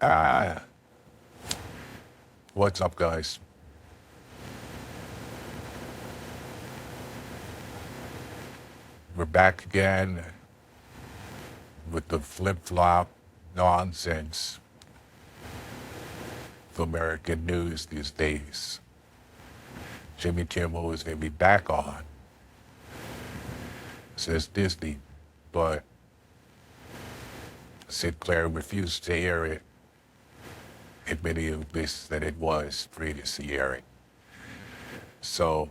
Ah, what's up, guys? We're back again with the flip-flop nonsense of American news these days. Jimmy Kimmel is going to be back on, says Disney, but Sinclair refused to air it, admitting this that it was previously airing. So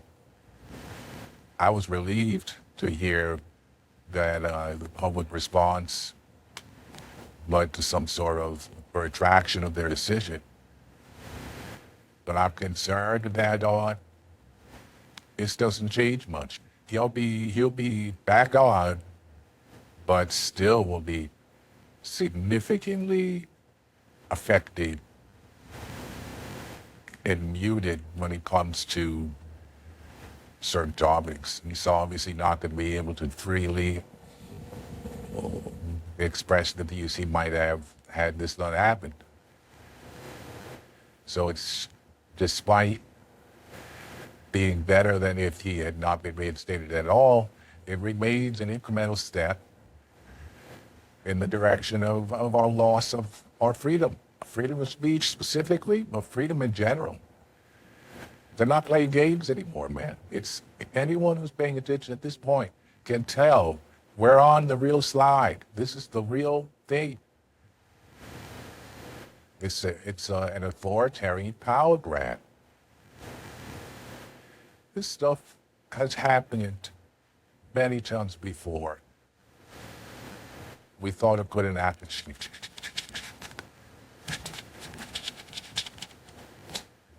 I was relieved to hear that the public response led to some sort of retraction of their decision. But I'm concerned that this doesn't change much. He'll be back on, but still will be significantly affected and muted when it comes to certain topics. He's obviously not going to be able to freely express the views he might have had this not happened. So it's, despite being better than if he had not been reinstated at all, it remains an incremental step in the direction of our loss of our freedom of speech specifically, but freedom in general. They're not playing games anymore, man. It's anyone who's paying attention at this point can tell we're on the real slide. This is the real thing. It's an authoritarian power grab. This stuff has happened many times before. We thought it couldn't happen.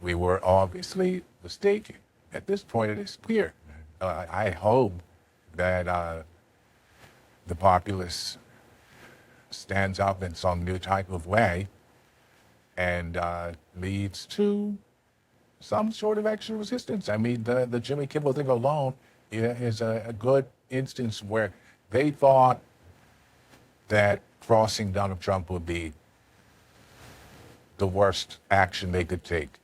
We were obviously mistaken. At this point, it is clear. I hope that the populace stands up in some new type of way and leads to some sort of extra resistance. I mean, the Jimmy Kimmel thing alone is a good instance where they thought that crossing Donald Trump would be the worst action they could take.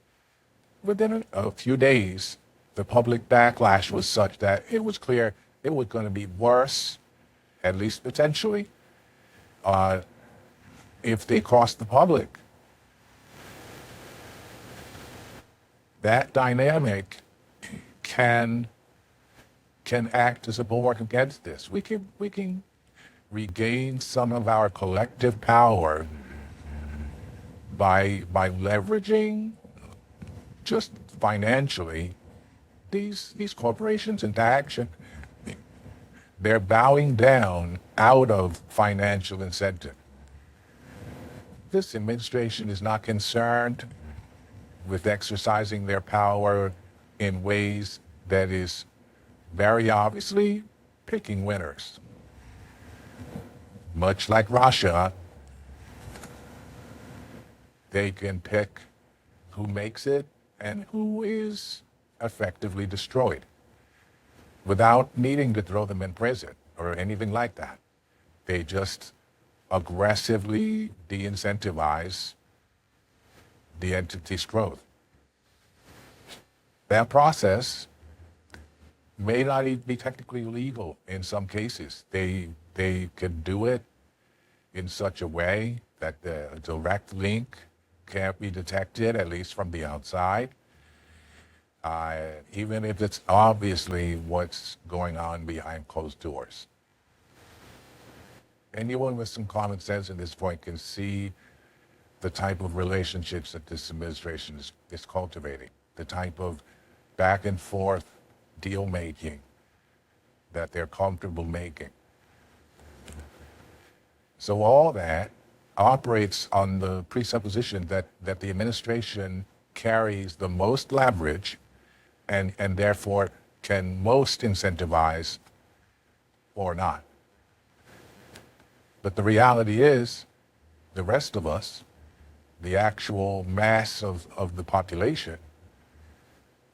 Within a few days, the public backlash was such that it was clear it was going to be worse, at least potentially, if they crossed the public. That dynamic can act as a bulwark against this. We can regain some of our collective power by leveraging, just financially, these corporations into action. They're bowing down out of financial incentive. This administration is not concerned with exercising their power in ways that is very obviously picking winners. Much like Russia, they can pick who makes it and who is effectively destroyed without needing to throw them in prison or anything like that. They just aggressively de-incentivize the entity's growth. That process may not even be technically legal in some cases. They can do it in such a way that the direct link can't be detected, at least from the outside, even if it's obviously what's going on behind closed doors. Anyone with some common sense at this point can see the type of relationships that this administration is cultivating, the type of back and forth deal making that they're comfortable making. So all that operates on the presupposition that the administration carries the most leverage and therefore can most incentivize or not. But the reality is, the rest of us, the actual mass of the population,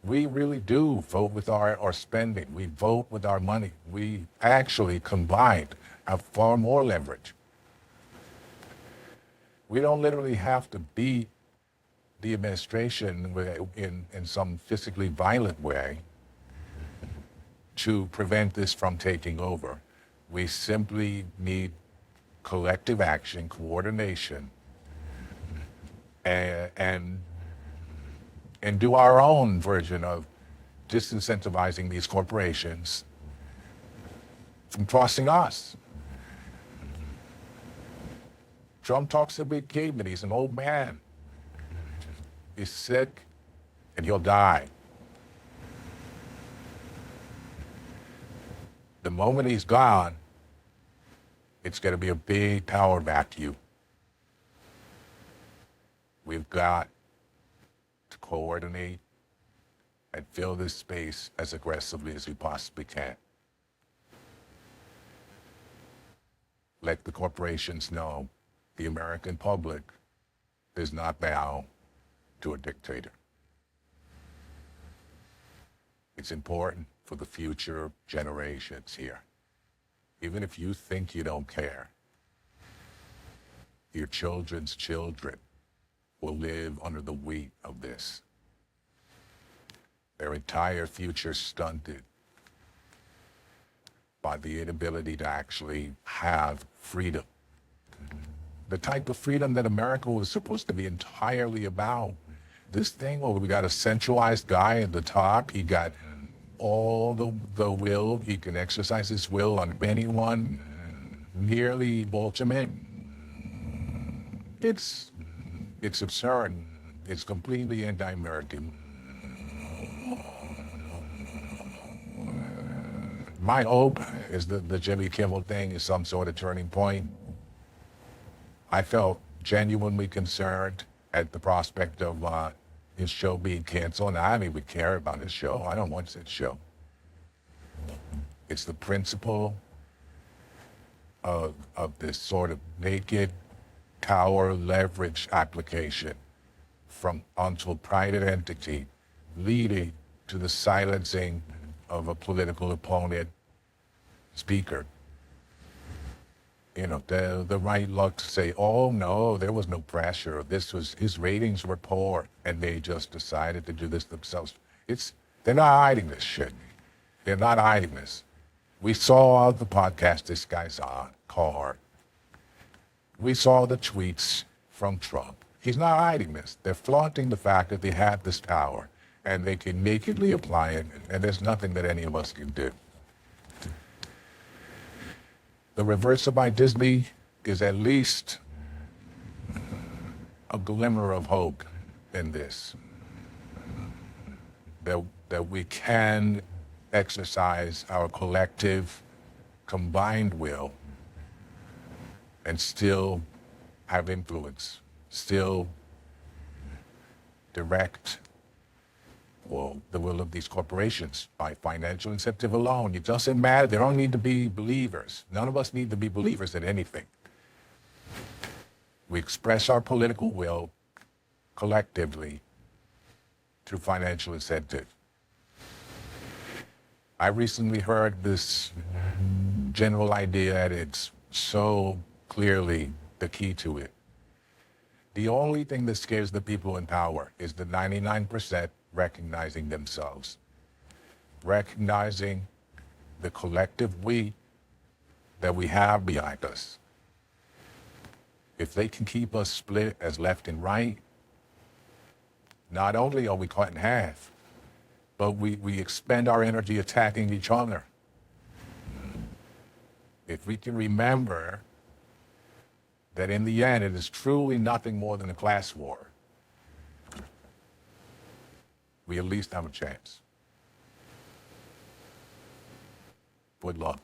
we really do vote with our spending. We vote with our money. We actually combined have far more leverage. We don't literally have to beat the administration in some physically violent way to prevent this from taking over. We simply need collective action, coordination, and do our own version of disincentivizing these corporations from crossing us. Trump talks a big game, and he's an old man. He's sick, and he'll die. The moment he's gone, it's going to be a big power vacuum. We've got to coordinate and fill this space as aggressively as we possibly can. Let the corporations know the American public does not bow to a dictator. It's important for the future generations here. Even if you think you don't care, your children's children will live under the weight of this. Their entire future stunted by the inability to actually have freedom. The type of freedom that America was supposed to be entirely about. This thing where we got a centralized guy at the top, he got all the will, he can exercise his will on anyone, nearly ultimate. It's absurd. It's completely anti-American. My hope is that the Jimmy Kimmel thing is some sort of turning point. I felt genuinely concerned at the prospect of his show being canceled, and I don't even care about his show. I don't watch that show. It's the principle of this sort of naked power leverage application onto a private entity, leading to the silencing of a political opponent speaker. You know, the right look to say, oh no, there was no pressure. His ratings were poor, and they just decided to do this themselves. They're not hiding this shit. They're not hiding this. We saw the podcast this guy's on, Carr. We saw the tweets from Trump. He's not hiding this. They're flaunting the fact that they have this power, and they can nakedly apply it, and there's nothing that any of us can do. The reversal by Disney is at least a glimmer of hope in this. That we can exercise our collective, combined will and still have influence, still direct the will of these corporations by financial incentive alone. It doesn't matter. They don't need to be believers. None of us need to be believers in anything. We express our political will collectively through financial incentive. I recently heard this general idea, and it's so clearly the key to it. The only thing that scares the people in power is the 99% recognizing themselves, recognizing the collective we that we have behind us. If they can keep us split as left and right, not only are we cut in half, but we expend our energy attacking each other. If we can remember that in the end, it is truly nothing more than a class war, we at least have a chance. Good luck.